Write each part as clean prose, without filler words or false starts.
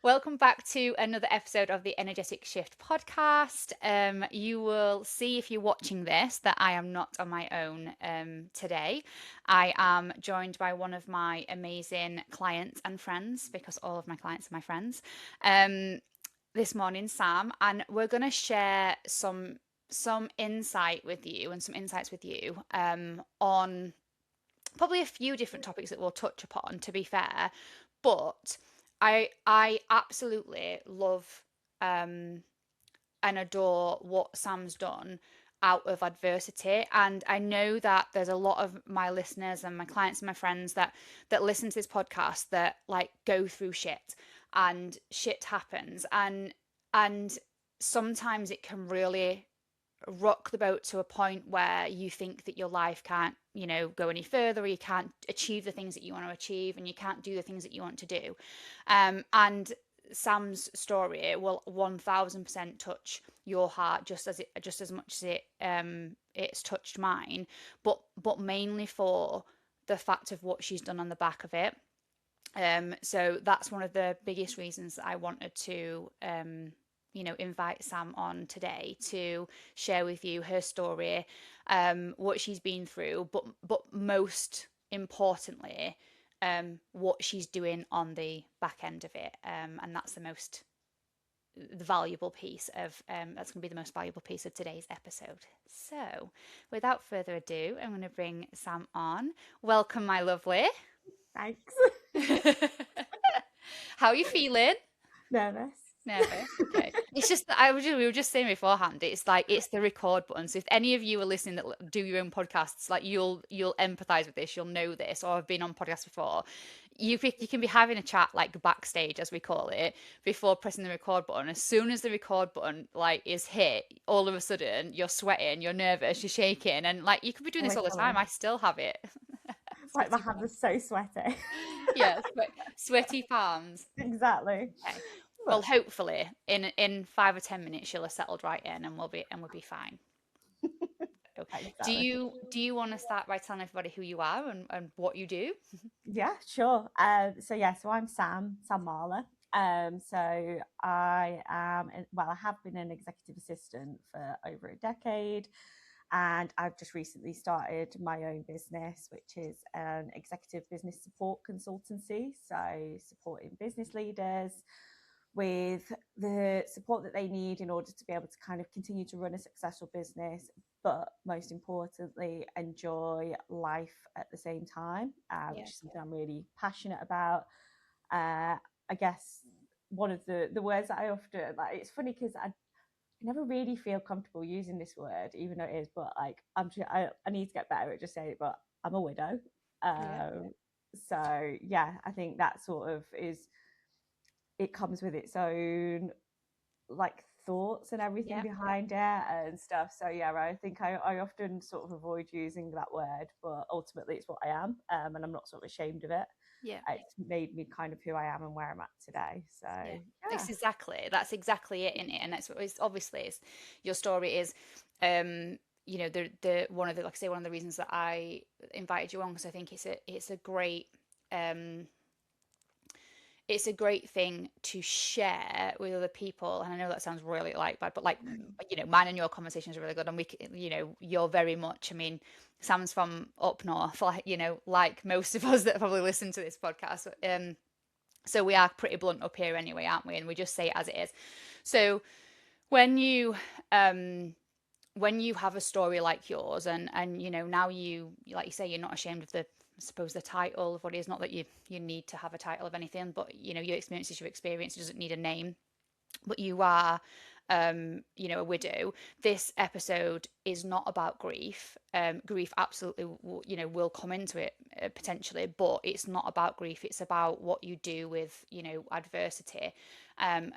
Welcome back to another episode of the Energetic Shift podcast. You will see if you're watching this that I am not on my own today. I am joined by one of my amazing clients and friends, because all of my clients are my friends, this morning, Sam, and we're going to share some insight with you and some insights with you on probably a few different topics that we'll touch upon, to be fair, but I absolutely love and adore what Sam's done out of adversity. And I know that there's a lot of my listeners and my clients and my friends that listen to this podcast that like go through shit, and shit happens, and sometimes it can really rock the boat to a point where you think that your life can't, go any further, or you can't achieve the things that you want to achieve, and you can't do the things that you want to do. And Sam's story will 1000% touch your heart just as much as it's touched mine, but mainly for the fact of what she's done on the back of it. So that's one of the biggest reasons that I wanted to invite Sam on today to share with you her story, what she's been through, but most importantly, what she's doing on the back end of it, and that's the valuable piece of that's going to be the most valuable piece of today's episode. So, without further ado, I'm going to bring Sam on. Welcome, my lovely. Thanks. How are you feeling? Nervous. Nervous. Okay. It's just that we were just saying beforehand. It's like it's the record button. So if any of you are listening that do your own podcasts, like you'll empathize with this. You'll know this, or have been on podcasts before. You can be having a chat like backstage, as we call it, before pressing the record button. As soon as the record button like is hit, all of a sudden you're sweating, you're nervous, you're shaking, and like you could be doing this all the time. Literally. I still have it. Like my Sweaty hands are palms. so sweaty. Yeah, sweaty palms. Exactly. Okay. Well, But hopefully, in 5 or 10 minutes, you'll have settled right in, and we'll be fine. So, do exactly. you want to start by telling everybody who you are and what you do? Yeah, sure. So I'm Sam Marlor. So I have been an executive assistant for over a decade, and I've just recently started my own business, which is an executive business support consultancy. So supporting business leaders with the support that they need in order to be able to kind of continue to run a successful business, but most importantly, enjoy life at the same time, Yeah. which is something I'm really passionate about. I guess one of the words that I often like, it's funny because I never really feel comfortable using this word, even though it is, but like I need to get better at just saying it, but I'm a widow. Yeah. So yeah, I think that sort of is, it comes with its own like thoughts and everything Yeah. behind it and stuff. So yeah, I think I often sort of avoid using that word, but ultimately it's what I am, and I'm not sort of ashamed of it. Yeah. It's made me kind of who I am and where I'm at today. So Yeah. yeah, That's exactly it in it, and that's what it's obviously is your story is, the one of the like I say one of the reasons that I invited you on, because I think um it's a great thing to share with other people. And I know that sounds really like bad, but like, mine and your conversations are really good. And you're very much, I mean, Sam's from up north, like, like most of us that probably listen to this podcast. So we are pretty blunt up here anyway, aren't we? And we just say it as it is. So when you, when you have a story like yours, and now you like you say, you're not ashamed of the, I suppose, the title of what it is. Not that you need to have a title of anything, but your experience is your experience. It doesn't need a name. But you are, a widow. This episode is not about grief. Grief absolutely will come into it, potentially, but it's not about grief. It's about what you do with adversity, and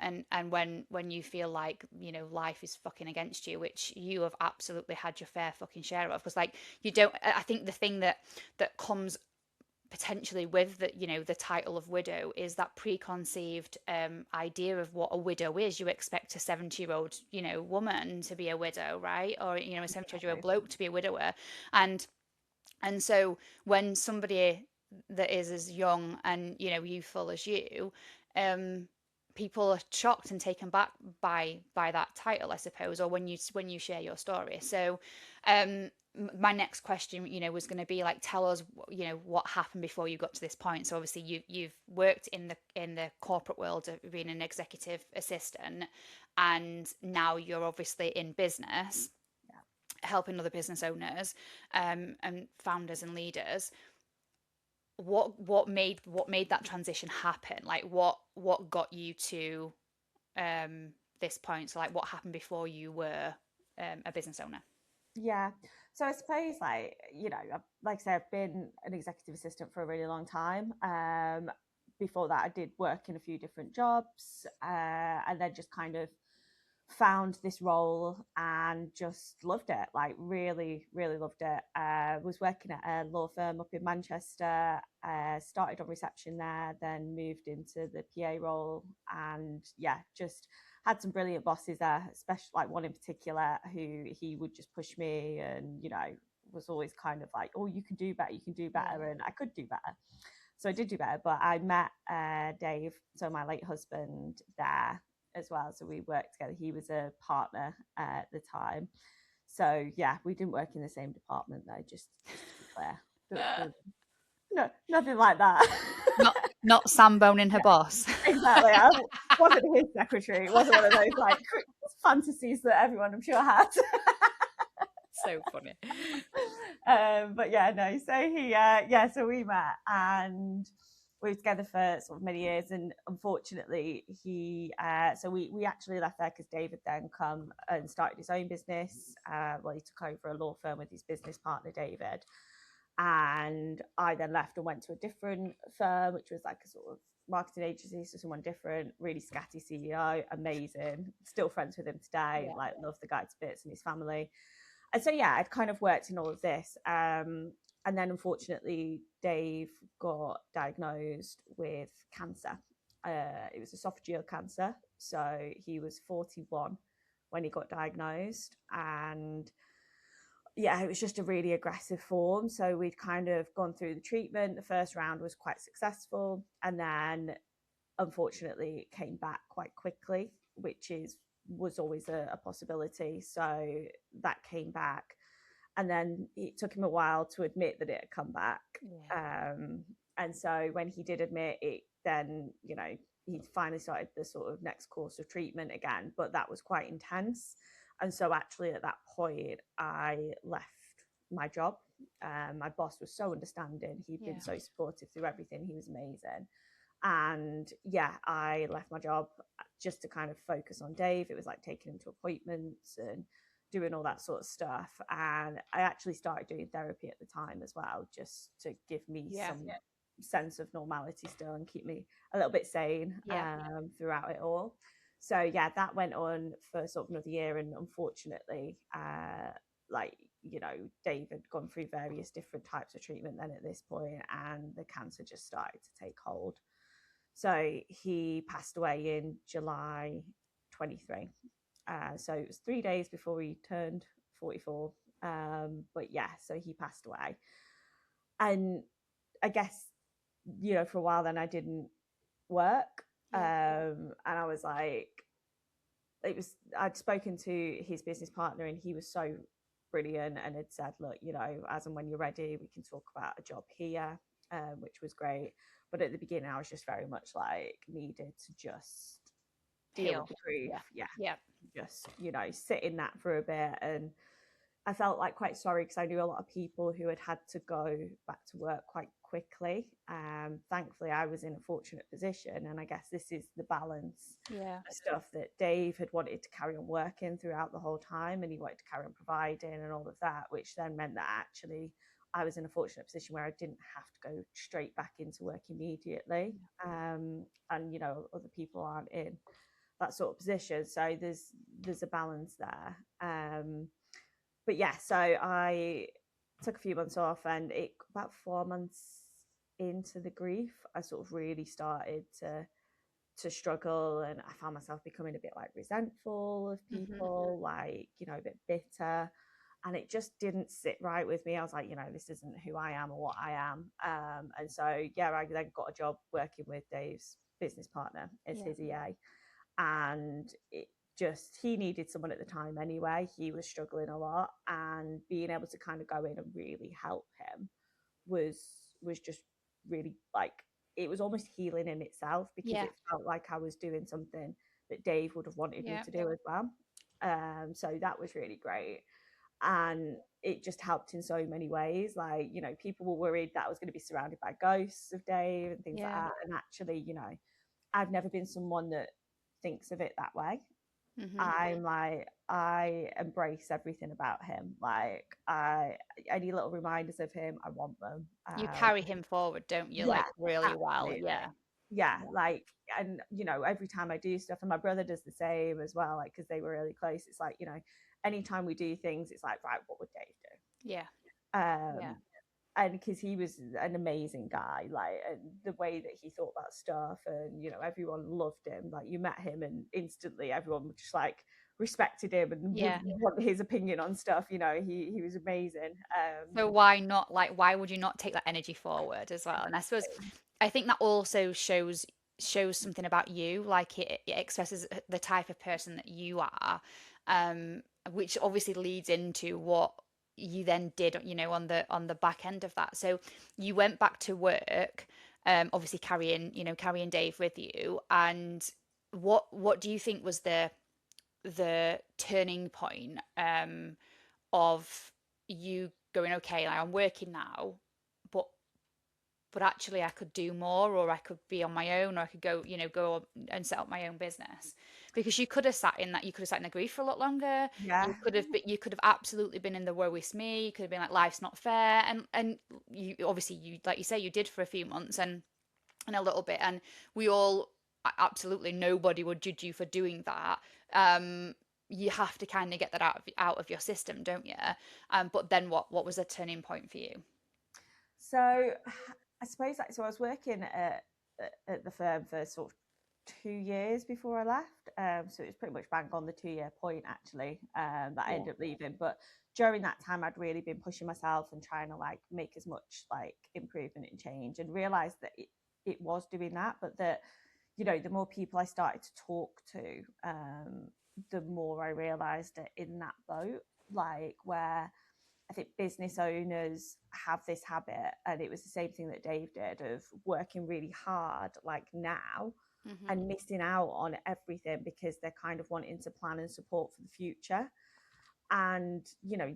when you feel like life is fucking against you, which you have absolutely had your fair fucking share of. Because like you don't, I think the thing that comes potentially with the title of widow is that preconceived idea of what a widow is. You expect a 70-year-old woman to be a widow, right? Or a 70-year-old exactly. bloke to be a widower. And so when somebody that is as young and youthful as you, um people are shocked and taken back by that title, I suppose, or when you share your story. So my next question, was going to be like, tell us, what happened before you got to this point. So obviously you've worked in the corporate world of being an executive assistant, and now you're obviously in business, helping other business owners, and founders and leaders. What made that transition happen? Like what got you to this point? So like what happened before you were a business owner? Yeah. So I suppose, like I said, I've been an executive assistant for a really long time. Before that, I did work in a few different jobs, and then just kind of found this role and just loved it. Like really, really loved it. Was working at a law firm up in Manchester. Started on reception there, then moved into the PA role, and yeah, just had some brilliant bosses there, especially like one in particular who he would just push me and, was always kind of like, oh, you can do better, you can do better. Yeah. And I could do better. So I did do better. But I met Dave, so my late husband, there as well. So we worked together. He was a partner at the time. So yeah, we didn't work in the same department though, just to be clear. No, nothing like that. Not Sam boning her Yeah, boss. exactly. I wasn't his secretary. It wasn't one of those like fantasies that everyone I'm sure had. So funny. But yeah, no. So so we met and we were together for sort of many years, and unfortunately, we actually left there because David then come and started his own business. He took over a law firm with his business partner David, and I then left and went to a different firm, which was like a sort of marketing agency, so someone different, really scatty CEO, amazing, still friends with him today, Yeah. like love the guy to bits and his family. And so yeah, I'd kind of worked in all of this, and then unfortunately Dave got diagnosed with cancer. It was esophageal cancer, so he was 41 when he got diagnosed, and yeah, it was just a really aggressive form. So we'd kind of gone through the treatment. The first round was quite successful, and then unfortunately it came back quite quickly, which was always a possibility. So that came back, and then it took him a while to admit that it had come back. Yeah. And so when he did admit it, then he finally started the sort of next course of treatment again, but that was quite intense. And so actually at that point, I left my job. My boss was so understanding. He'd been Yeah. so supportive through everything. He was amazing. And yeah, I left my job just to kind of focus on Dave. It was like taking him to appointments and doing all that sort of stuff. And I actually started doing therapy at the time as well, just to give me Yeah. some sense of normality still and keep me a little bit sane Yeah. throughout it all. So yeah, that went on for sort of another year, and unfortunately, Dave had gone through various different types of treatment then at this point, and the cancer just started to take hold. So he passed away in July 23. So it was 3 days before he turned 44. But yeah, so he passed away. And I guess, for a while then I didn't work. Yeah. And I was like, I'd spoken to his business partner, and he was so brilliant and had said, look, as and when you're ready, we can talk about a job here, which was great. But at the beginning, I was just very much like needed to just deal with Heal. the grief. Yeah. Yeah. Yeah. Just, sit in that for a bit. And I felt like quite sorry because I knew a lot of people who had to go back to work quite quickly. Thankfully, I was in a fortunate position, and I guess this is the balance Yeah. of stuff that Dave had wanted to carry on working throughout the whole time, and he wanted to carry on providing and all of that, which then meant that actually I was in a fortunate position where I didn't have to go straight back into work immediately. And other people aren't in that sort of position, so there's a balance there. But yeah, so I took a few months off, and about 4 months into the grief, I sort of really started to struggle, and I found myself becoming a bit like resentful of people, like, a bit bitter, and it just didn't sit right with me. I was like, this isn't who I am or what I am. And so yeah, I then got a job working with Dave's business partner as Yeah. his EA, and he needed someone at the time anyway. He was struggling a lot, and being able to kind of go in and really help him was just really like, it was almost healing in itself, because Yeah. it felt like I was doing something that Dave would have wanted me Yeah. to do as well. So that was really great, and it just helped in so many ways. Like, people were worried that I was going to be surrounded by ghosts of Dave and things like Yeah. that, and actually, I've never been someone that thinks of it that way. Hmm. I'm like, I embrace everything about him. Like, any little reminders of him, I want them. You carry him forward, don't you? Yeah, Like really well. absolutely. Yeah. Yeah, like, and every time I do stuff, and my brother does the same as well, like, because they were really close. It's like, anytime we do things, it's like, right, what would Dave Yeah. do? Yeah. And because he was an amazing guy, like, and the way that he thought about stuff, and everyone loved him. Like, you met him and instantly everyone just like respected him and would Yeah. want his opinion on stuff. He was amazing. So why not, like, why would you not take that energy forward as well? And I suppose I think that also shows something about you, like it expresses the type of person that you are, um, which obviously leads into what you then did, on the back end of that. So you went back to work, obviously carrying Dave with you, and what do you think was the turning point, of you going, okay, like, I'm working now, but actually I could do more, or I could be on my own, or I could go and set up my own business. Because you could have sat in the grief for a lot longer. Yeah, You could have absolutely been in the woe is me. You could have been like, life's not fair, and you obviously, you, like you say, you did for a few months and a little bit, and we all, absolutely nobody would judge you for doing that. um you have to kind of get that out of your system, don't you? But then what was the turning point for you? so I suppose, like, so I was working at the firm for sort of 2 years before I left. So it was pretty much bang on the 2 year point, actually, that I Yeah. ended up leaving. But during that time, I'd really been pushing myself and trying to like make as much like improvement and change, and realized that it was doing that, but that, the more people I started to talk to, the more I realized that in that boat, like, where I think business owners have this habit, and it was the same thing that Dave did, of working really hard, like now, Hmm. and missing out on everything because they're kind of wanting to plan and support for the future. And,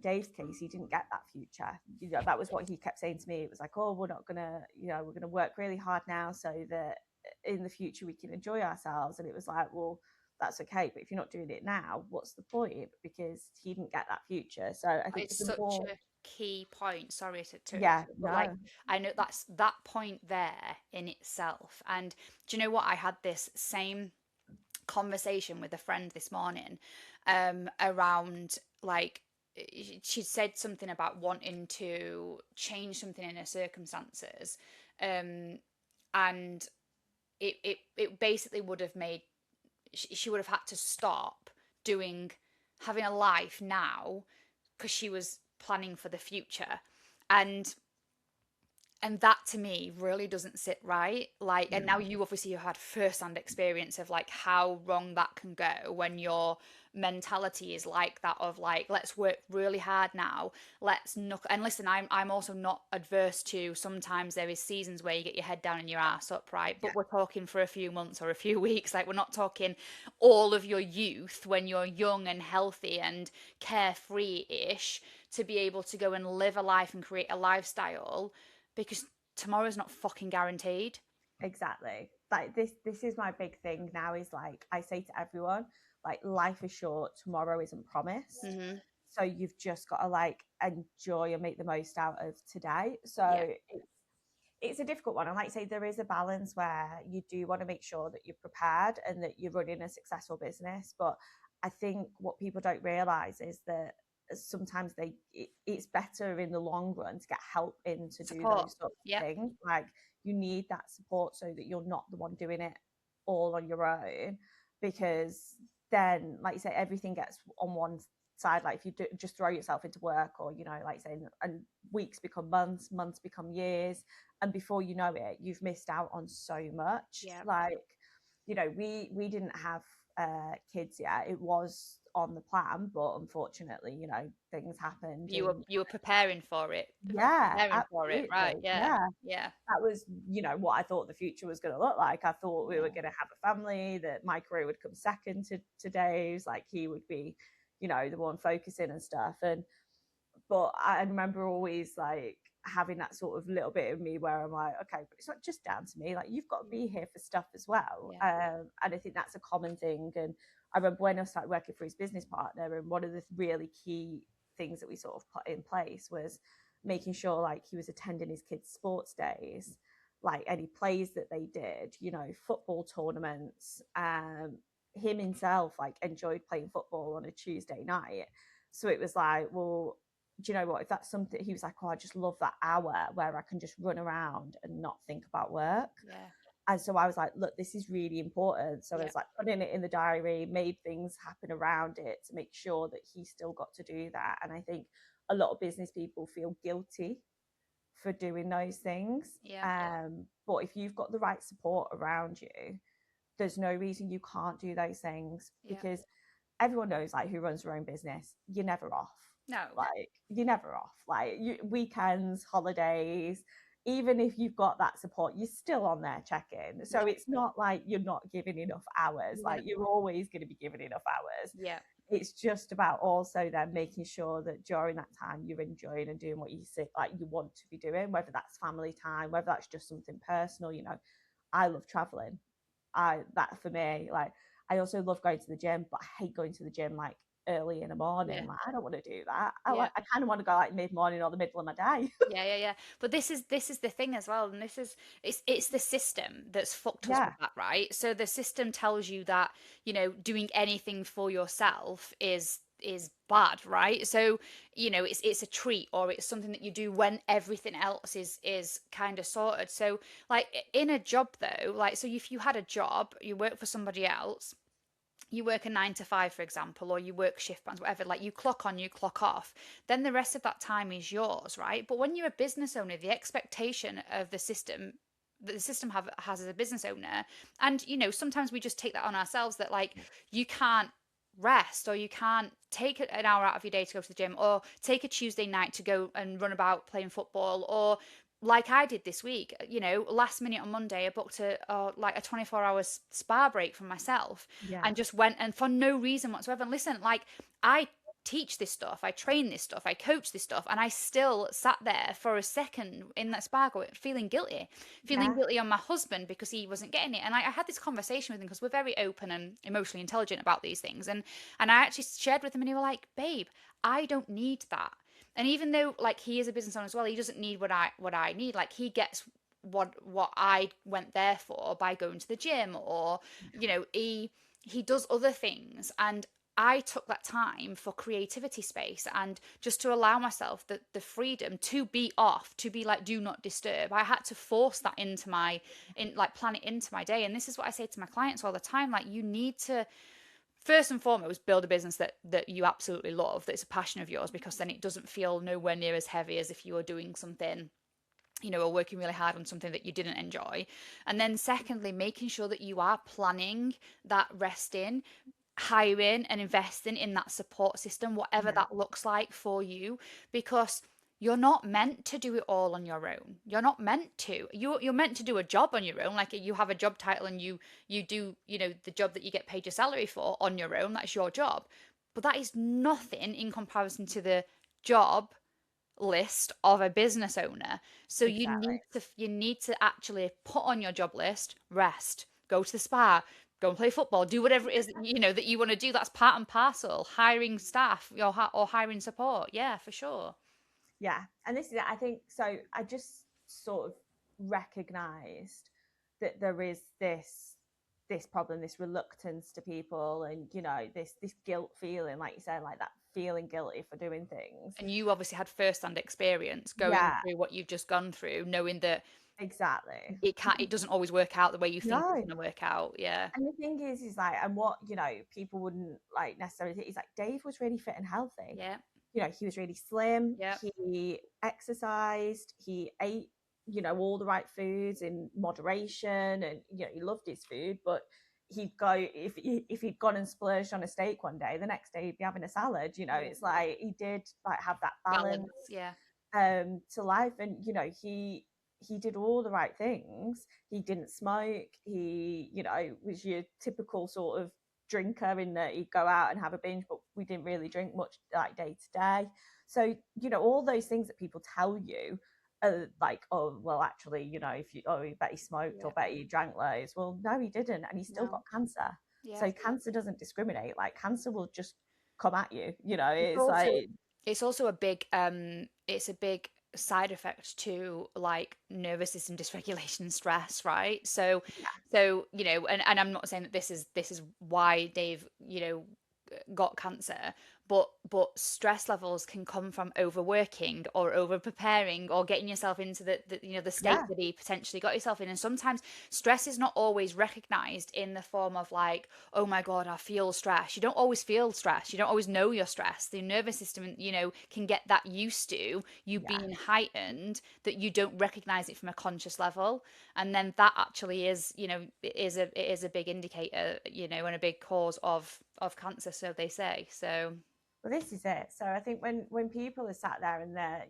Dave's case, he didn't get that future. That was what he kept saying to me. It was like, oh, we're not gonna, we're gonna work really hard now so that in the future we can enjoy ourselves. And it was like, well, that's okay, but if you're not doing it now, what's the point? Because he didn't get that future. So I think It's the such more, a key point. Sorry to yeah, but like, no, I know that's that point there in itself. And do you know what? I had this same conversation with a friend this morning, around, like, she said something about wanting to change something in her circumstances, um and it basically would have made, she would have had to stop doing, having a life now, because she was planning for the future. And and that to me really doesn't sit right. Like, and now you obviously have had first-hand experience of like how wrong that can go when your mentality is like that, of like, let's work really hard now, let's knock. And listen, I'm also not adverse to, sometimes there is seasons where you get your head down and your ass up, right? yeah, But we're talking for a few months or a few weeks. Like, we're not talking all of your youth when you're young and healthy and carefree-ish, to be able to go and live a life and create a lifestyle, because tomorrow's not fucking guaranteed. exactly. Like, this is my big thing now, is like, I say to everyone, like, life is short, tomorrow isn't promised. Hmm. So you've just got to like enjoy and make the most out of today. Yeah. So it's a difficult one. And like I say, there is a balance where you do want to make sure that you're prepared and that you're running a successful business. But I think what people don't realize is that sometimes it's better in the long run to get help in to do Support. those sorts of Yep. things. Like, you need that support so that you're not the one doing it all on your own, because then, like you say, everything gets on one side, like if you do, just throw yourself into work, or you know, like saying, and weeks become months, months become years, and before you know it, you've missed out on so much. Yeah. Like, you know, we didn't have kids yet. It was on the plan, but unfortunately, you know, things happened, and You were preparing for it. yeah, Preparing for it, right? absolutely, Yeah. yeah. Yeah. That was, you know, what I thought the future was going to look like. I thought we were Yeah. going to have a family, that my career would come second to Dave's, like he would be, you know, the one focusing and stuff. And but I remember always like having that sort of little bit of me where I'm like, okay, but it's not just down to me. Like you've got to be here for stuff as well. Yeah. And I think that's a common thing. And I remember when I started working for his business partner, and one of the really key things that we sort of put in place was making sure like he was attending his kids' sports days, like any plays that they did, you know, football tournaments. Him himself like enjoyed playing football on a Tuesday night. So it was like, well, do you know what? If that's something, he was like, oh, I just love that hour where I can just run around and not think about work. Yeah. And so I was like, look, this is really important. So I Yeah. was like putting it in the diary, made things happen around it to make sure that he still got to do that. And I think a lot of business people feel guilty for doing those things. Yeah. But if you've got the right support around you, there's no reason you can't do those things, Yeah. because everyone knows like who runs their own business, you're never off. No. Like you're never off. Like weekends, holidays, even if you've got that support, you're still on there checking. So Yeah. it's not like you're not giving enough hours. Yeah. Like you're always going to be giving enough hours. Yeah. It's just about also then making sure that during that time you're enjoying and doing what you say, like you want to be doing, whether that's family time, whether that's just something personal. You know, I love traveling. That for me, like I also love going to the gym, but I hate going to the gym like early in the morning. Yeah. Like I don't want to do that. Yeah. I kind of want to go like mid morning or the middle of my day. Yeah, yeah, yeah. But this is the thing as well, and this is it's the system that's fucked us with Yeah, that, right? So the system tells you that, doing anything for yourself is bad, right? So, it's a treat, or it's something that you do when everything else is kind of sorted. So like in a job though, like so if you had a job, you work for somebody else, you work a 9 to 5, for example, or you work shift bands, whatever, like you clock on, you clock off, then the rest of that time is yours, right? But when you're a business owner, the expectation of the system that the system has as a business owner, and sometimes we just take that on ourselves, that like you can't rest, or you can't take an hour out of your day to go to the gym, or take a Tuesday night to go and run about playing football, or like I did this week, last minute on Monday, I booked like a 24-hour spa break for myself, yeah, and just went, and for no reason whatsoever. And listen, like I teach this stuff, I train this stuff, I coach this stuff, and I still sat there for a second in that spa feeling guilty, feeling yeah, guilty on my husband because he wasn't getting it. And I had this conversation with him because we're very open and emotionally intelligent about these things, and I actually shared with him, and he was like, "Babe, I don't need that." And even though like he is a business owner as well, he doesn't need what I need. Like he gets what I went there for by going to the gym, or he does other things. And I took that time for creativity space, and just to allow myself the freedom to be off, to be like do not disturb. I had to force that plan it into my day. And this is what I say to my clients all the time, like you need to first and foremost build a business that you absolutely love, that's a passion of yours, because then it doesn't feel nowhere near as heavy as if you were doing something, or working really hard on something that you didn't enjoy. And then secondly, making sure that you are planning that rest in, hiring and investing in that support system, whatever yeah, that looks like for you, because you're not meant to do it all on your own. You're not meant to. You're meant to do a job on your own. Like you have a job title, and you do, the job that you get paid your salary for on your own. That's your job. But that is nothing in comparison to the job list of a business owner. So exactly. you need to actually put on your job list, rest, go to the spa, go and play football, do whatever it is that you want to do. That's part and parcel. Hiring staff, or hiring support. Yeah, for sure. Yeah, and this is it. I think so. I just sort of recognized that there is this problem, this reluctance to people, and you know this guilt feeling, like you said, like that feeling guilty for doing things. And you obviously had first-hand experience going Yeah, through what you've just gone through, knowing that exactly. It doesn't always work out the way you think it's No. going to work out. Yeah. And the thing is like, and what, people wouldn't like necessarily think is like Dave was really fit and healthy. Yeah. He was really slim. Yeah. He exercised. He ate, all the right foods in moderation, and he loved his food. But he'd go if he'd gone and splurged on a steak one day, the next day he'd be having a salad. Yeah. It's like he did like have that balance Balance. Yeah. to life, and he did all the right things. He didn't smoke. He was your typical sort of drinker, in that he'd go out and have a binge, but we didn't really drink much like day to day. So all those things that people tell you are like, oh well, actually, if you, oh, you bet he smoked, Yeah. or bet he drank loads. Well, no, he didn't, and he still No. got cancer. Yeah. So cancer doesn't discriminate. Like, cancer will just come at you. It's It's also like, it's also a big it's a big side effect to like nervous system dysregulation and stress, right? So and I'm not saying that this is why Dave got cancer, but stress levels can come from overworking or over preparing or getting yourself into the state yeah, that he potentially got yourself in. And sometimes stress is not always recognized in the form of like, oh my god, I feel stress. You don't always feel stress, you don't always know you're stressed. The nervous system can get that used to you yeah. being heightened that you don't recognize it from a conscious level. And then that actually is it is a big indicator, and a big cause of cancer, so they say. So Well, this is it. So I think when people are sat there and they're,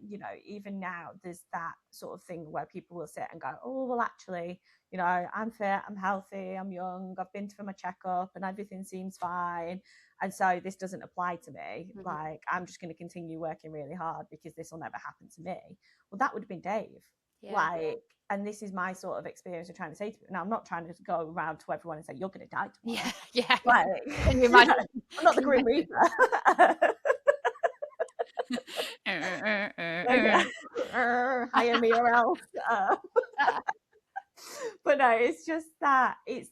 even now, there's that sort of thing where people will sit and go, oh, well, actually, I'm fit, I'm healthy, I'm young, I've been for my checkup and everything seems fine. And so this doesn't apply to me. mhm. Like, I'm just going to continue working really hard because this will never happen to me. Well, that would have been Dave. Yeah. Like, and this is my sort of experience of trying to say to people. Now, I'm not trying to go around to everyone and say, you're going to die tomorrow. Yeah. Yeah. Like, Can you imagine? I'm not the Can you Grim Reaper. imagine? Hire me or else. But no, it's just that it's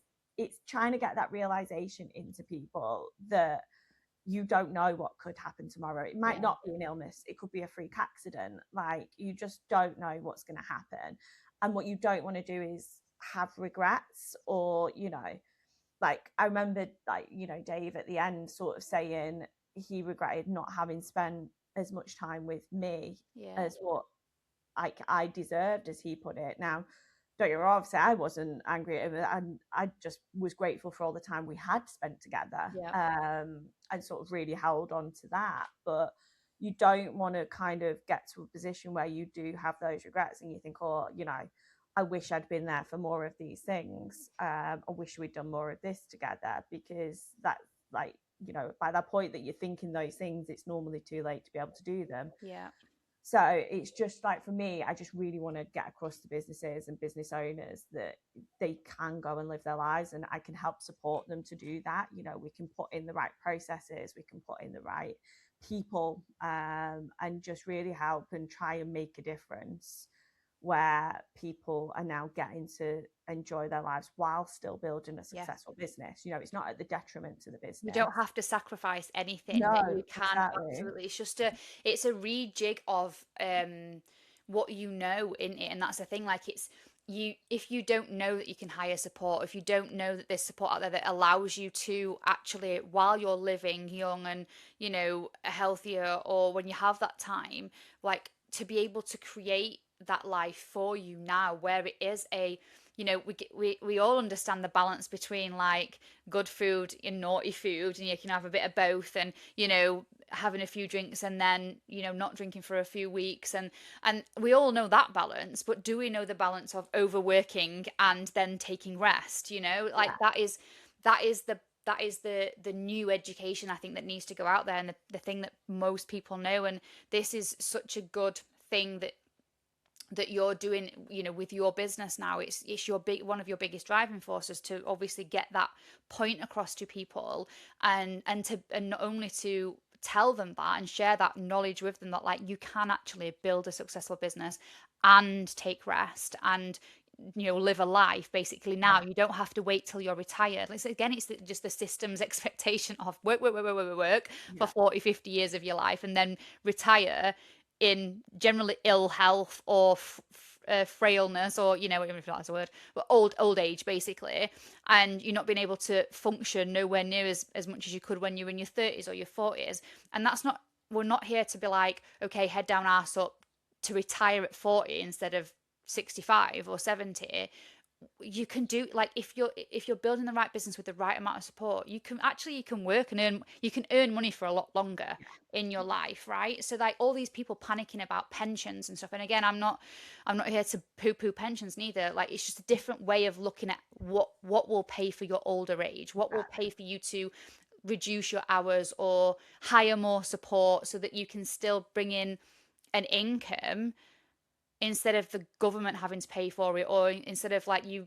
trying to get that realization into people that you don't know what could happen tomorrow. It might Yeah. not be an illness, it could be a freak accident. Like, you just don't know what's going to happen. And what you don't want to do is have regrets, or like, I remember, like, Dave at the end sort of saying he regretted not having spent as much time with me Yeah. as what I deserved, as he put it. Now, don't get me wrong, obviously I wasn't angry at him, and I just was grateful for all the time we had spent together, Yeah. and sort of really held on to that. But you don't want to kind of get to a position where you do have those regrets and you think, oh, I wish I'd been there for more of these things. I wish we'd done more of this together, because that, like, by that point that you're thinking those things, it's normally too late to be able to do them. Yeah. So it's just like, for me, I just really want to get across to businesses and business owners that they can go and live their lives, and I can help support them to do that. We can put in the right processes, we can put in the right people, and just really help and try and make a difference where people are now getting to enjoy their lives while still building a Yeah. successful business. It's not at the detriment to the You business. don't have to sacrifice anything that No, you can. exactly. Absolutely. It's a rejig of what in it. And that's the thing. Like, if you don't know that you can hire support, if you don't know that there's support out there that allows you to actually, while you're living young and, healthier, or when you have that time, like, to be able to create that life for you now, where it is we all understand the balance between like good food and naughty food, and you can have a bit of both, and having a few drinks and then not drinking for a few weeks, and we all know that balance. But do we know the balance of overworking and then taking rest? Like, Yeah. that is the new education, I think, that needs to go out there, and the thing that most people know. And this is such a good thing that you're doing, with your business now. It's your one of your biggest driving forces to obviously get that point across to people, and not only to tell them that and share that knowledge with them, that like, you can actually build a successful business and take rest and live a life basically now. You don't have to wait till you're retired. Like, again, it's just the system's expectation of work for Yeah. 40, 50 years of your life, and then retire in generally ill health, or frailness, or even if that's a word, but old age basically, and you're not being able to function nowhere near as much as you could when you were in your 30s or your 40s. And that's not, we're not here to be like, okay, head down, arse up, to retire at 40 instead of 65 or 70. You can do, like, if you're building the right business with the right amount of support, you can work and earn money for a lot longer in your life, right? So like all these people panicking about pensions and stuff, and again, I'm not here to poo poo pensions neither. Like, it's just a different way of looking at what will pay for your older age, what will pay for you to reduce your hours or hire more support so that you can still bring in an income instead of the government having to pay for it, or instead of like you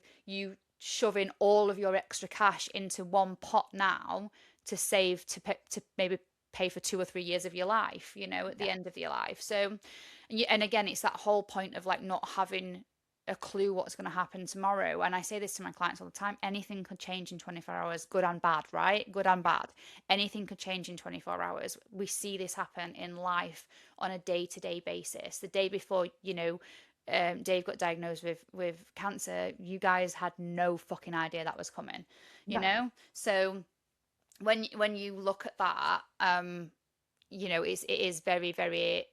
shoving all of your extra cash into one pot now to save to maybe pay for 2 or 3 years of your life, at Yeah, the end of your life. So, and again, it's that whole point of like not having a clue what's going to happen tomorrow. And I say this to my clients all the time: anything could change in 24 hours, good and bad, right? Good and bad. Anything could change in 24 hours. We see this happen in life on a day-to-day basis. The day before, Dave got diagnosed with cancer, you guys had no fucking idea that was coming, no, So when you look at that, it is very, very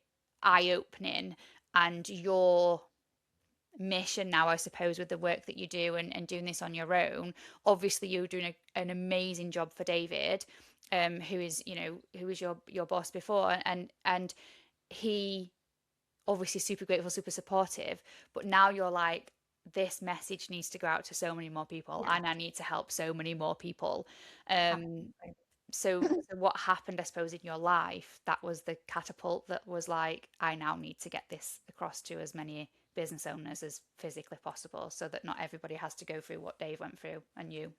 eye-opening. And your mission now, I suppose, with the work that you do, and doing this on your own, obviously you're doing an amazing job for David, who is your boss before, and he obviously super grateful, super supportive. But now you're like, this message needs to go out to so many more people, yeah, and I need to help so many more people. Um, absolutely. so what happened, I suppose, in your life, that was the catapult that was like, I now need to get this across to as many business owners as physically possible, so that not everybody has to go through what Dave went through and you.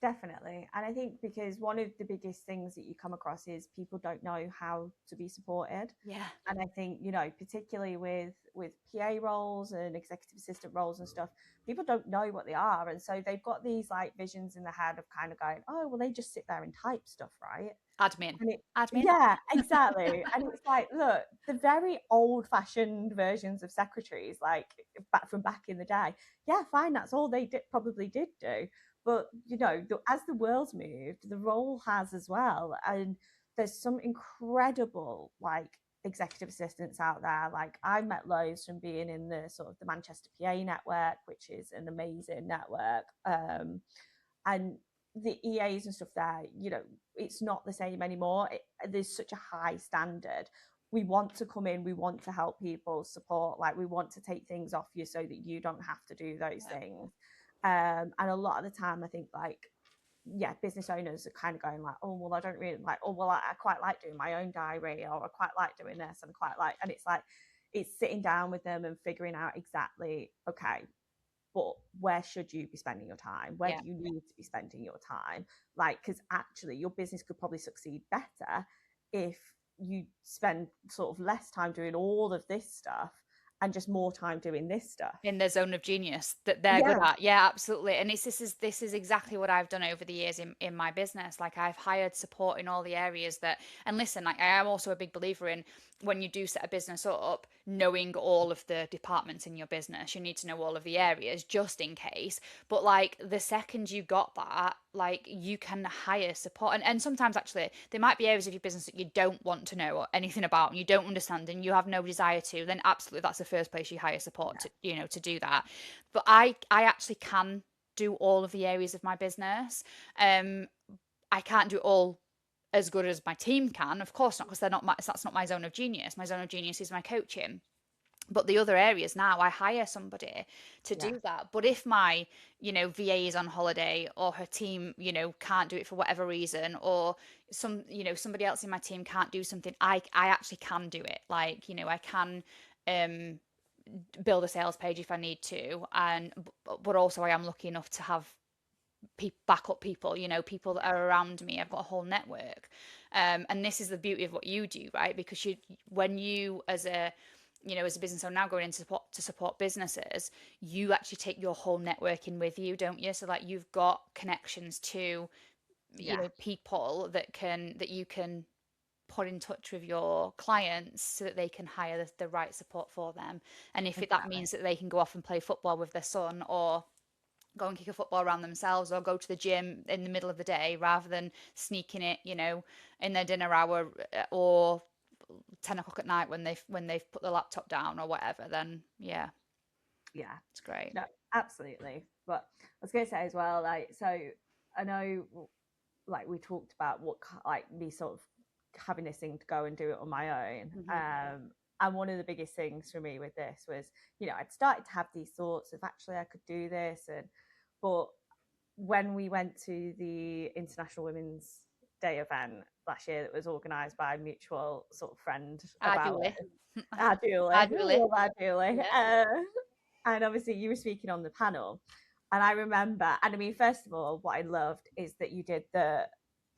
Definitely. And I think because one of the biggest things that you come across is people don't know how to be supported. Yeah. And I think, particularly with PA roles and executive assistant roles and stuff, people don't know what they are. And so they've got these like visions in the head of kind of going, oh, well, they just sit there and type stuff, right? Admin. And it, Admin. yeah, exactly. And it's like, look, the very old fashioned versions of secretaries, like back in the day, yeah, fine, that's all they probably did do. But, as the world's moved, the role has as well. And there's some incredible, like, executive assistants out there. Like, I met loads from being in the sort of the Manchester PA network, which is an amazing network. And the EAs and stuff there, it's not the same anymore. There's such a high standard. We want to come in, we want to help people support, like we want to take things off you so that you don't have to do those Yeah. things. And a lot of the time, I think like, yeah, business owners are kind of going like, oh, well, I don't really like, oh, well, I quite like doing my own diary, or I quite like doing this, and I quite like, and it's like, it's sitting down with them and figuring out exactly, okay, but where should you be spending your time? Where Yeah. do you need to be spending your time? Like, because actually, your business could probably succeed better if you spend sort of less time doing all of this stuff and just more time doing this stuff. In their zone of genius that they're good Yeah, at. Yeah, absolutely. And this is exactly what I've done over the years in my business. Like, I've hired support in all the areas that, and listen, like, I am also a big believer in, when you do set a business up, knowing all of the departments in your business. You need to know all of the areas just in case. But like, the second you got that, like, you can hire support. And sometimes actually there might be areas of your business that you don't want to know anything about, and you don't understand, and you have no desire to, then absolutely that's the first place you hire support to, to do that. But I actually can do all of the areas of my business. I can't do it all as good as my team can, of course not, because that's not my zone of genius. My zone of genius is my coaching. But the other areas, now I hire somebody to yeah, do that. But if my VA is on holiday, or her team can't do it for whatever reason, or somebody else in my team can't do something, I actually can do it. Like, I can um build a sales page if I need to. And but also, I am lucky enough to have backup people, people that are around me. I've got a whole network. And this is the beauty of what you do, right? Because when you, as a business owner now going into support businesses, you actually take your whole network in with you, don't you? So like, you've got connections to yeah, people that you can put in touch with your clients so that they can hire the right support for them. And if that Exactly. means that they can go off and play football with their son, or go and kick a football around themselves, or go to the gym in the middle of the day rather than sneaking it, in their dinner hour, or 10 o'clock at night when they've put the laptop down or whatever, then yeah, Yeah. it's great. No, absolutely. But I was going to say as well, like, so I know, like, we talked about like, me sort of having this thing to go and do it on my own. Hmm. And one of the biggest things for me with this was, I'd started to have these thoughts of actually I could do this. But when we went to the International Women's Day event last year that was organised by a mutual sort of friend I of do ours, it. I Arduli, do we it. love Arduli. Yeah. And obviously you were speaking on the panel. And I remember, and I mean, first of all, what I loved is that you did the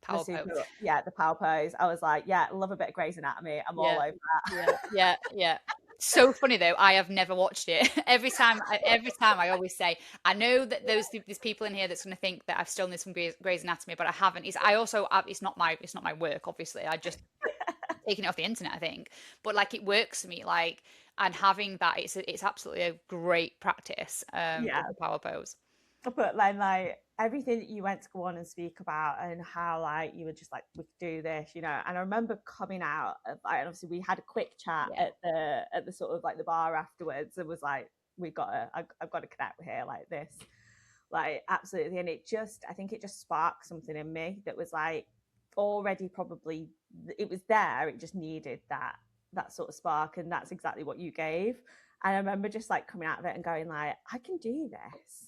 Power pose. super, yeah, the power pose. I was like, yeah, love a bit of Grey's Anatomy. I'm all Yeah. over Yeah. Yeah. Yeah. So funny though, I have never watched it. Every time I always say, I know that there's people in here that's going to think that I've stolen this from Grey's Anatomy, but I haven't. It's not my work, obviously. I just taken it off the internet, I think. But like, it works for me. Like, and having that, it's absolutely a great practice, that. with the power pose. But then, like, everything that you went to go on and speak about, and how, like, you were just like, we could do this, and I remember coming out of, like, obviously we had a quick chat Yeah. at the sort of like the bar afterwards, and was like, I've got to connect with her like this, like, absolutely. And I think it just sparked something in me that was like already, probably it was there, it just needed that sort of spark, and that's exactly what you gave. And I remember just like coming out of it and going like, I can do this,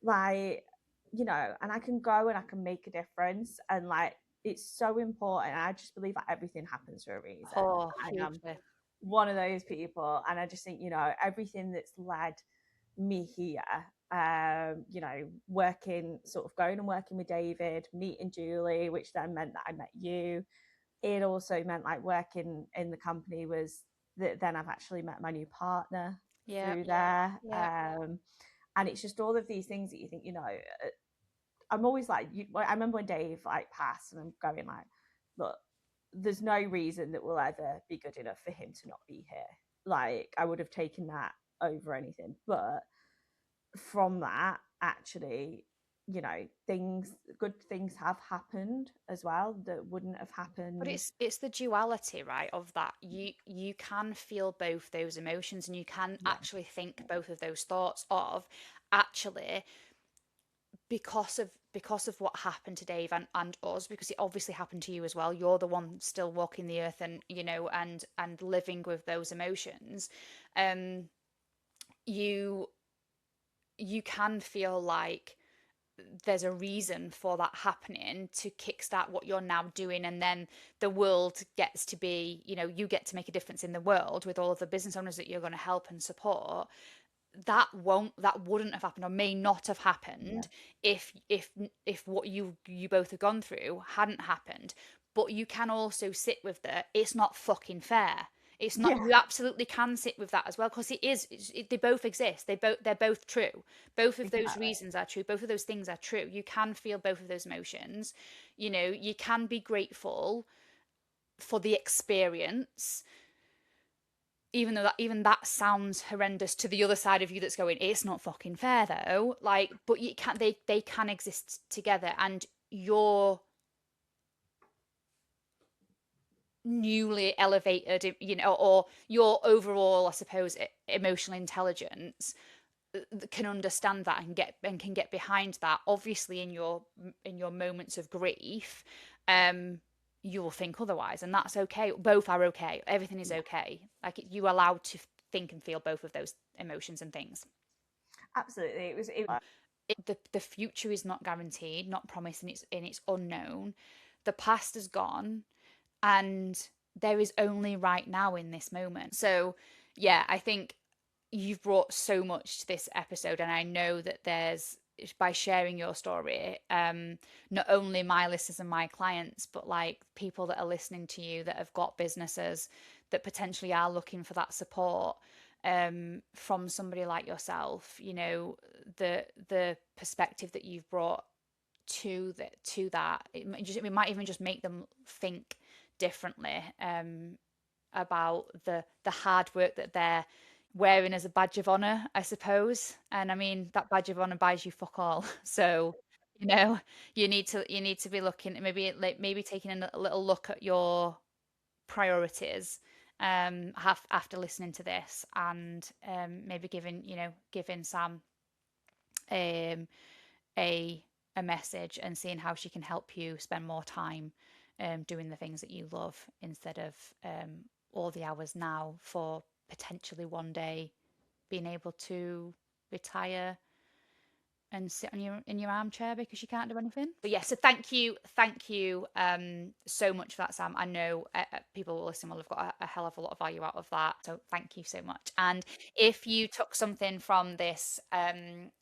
like, and I can go and I can make a difference. And like, it's so important. And I just believe that everything happens for a reason. Oh, I am hugely. one of those people, and I just think, everything that's led me here, working, sort of going and working with David, meeting Julie, which then meant that I met you. It also meant like working in the company was that then I've actually met my new partner Yeah. through there. Yeah. And it's just all of these things that you think, I'm always like, I remember when Dave like passed, and I'm going like, look, there's no reason that we'll ever be good enough for him to not be here. Like, I would have taken that over anything. But from that, actually, good things have happened as well that wouldn't have But happened. it's the duality, right, of that. You can feel both those emotions, and you can Yeah, actually think both of those thoughts of, actually, because of what happened to Dave and us, because it obviously happened to you as well. You're the one still walking the earth, and and living with those emotions. Um, you you can feel like there's a reason for that happening to kickstart what you're now doing, and then the world gets to be, you get to make a difference in the world with all of the business owners that you're going to help and support. That wouldn't have happened, or may not have yeah, happened, if what you both have gone through hadn't happened. But you can also sit with that, it's not fucking fair. It's not. yeah, You absolutely can sit with that as well, because they both exist. They're both true. Both of those exactly. reasons are true. Both of those things are true. You can feel both of those emotions. You can be grateful for the experience, even that sounds horrendous to the other side of you that's going, it's not fucking fair though. Like, but you can they can exist together, and your newly elevated, or your overall, I suppose, emotional intelligence, can understand that, and can get behind that. Obviously, in your moments of grief, um you will think otherwise, and that's okay. Both are okay. Everything is Yeah, okay. Like, you are allowed to think and feel both of those emotions and things. absolutely. The future is not guaranteed, not promised, and it's unknown. The past is gone, and there is only right now in this moment. So yeah, I think you've brought so much to this episode, and I know that there's, by sharing your story, not only my listeners and my clients, but like people that are listening to you that have got businesses that potentially are looking for that support, from somebody like yourself. The perspective that you've brought to that, it might even just make them think differently about the hard work that they're wearing as a badge of honor, I suppose. And I mean, that badge of honor buys you fuck all. So, you know, you need to be looking at maybe taking a little look at your priorities after listening to this, and maybe giving Sam um a a message and seeing how she can help you spend more time doing the things that you love instead of all the hours now for potentially one day being able to retire and sit on in your armchair because you can't do anything. But yeah, so thank you so much for that, Sam. I know people will listen will have got a hell of a lot of value out of that. So thank you so much. And if you took something from this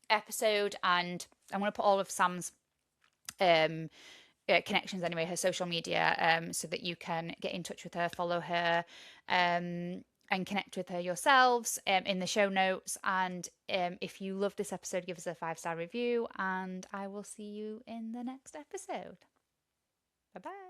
episode, and I'm going to put all of Sam's um connections anyway, her social media, so that you can get in touch with her, follow her, and connect with her yourselves in the show notes. And if you love this episode, give us a 5-star review, and I will see you in the next episode. Bye bye.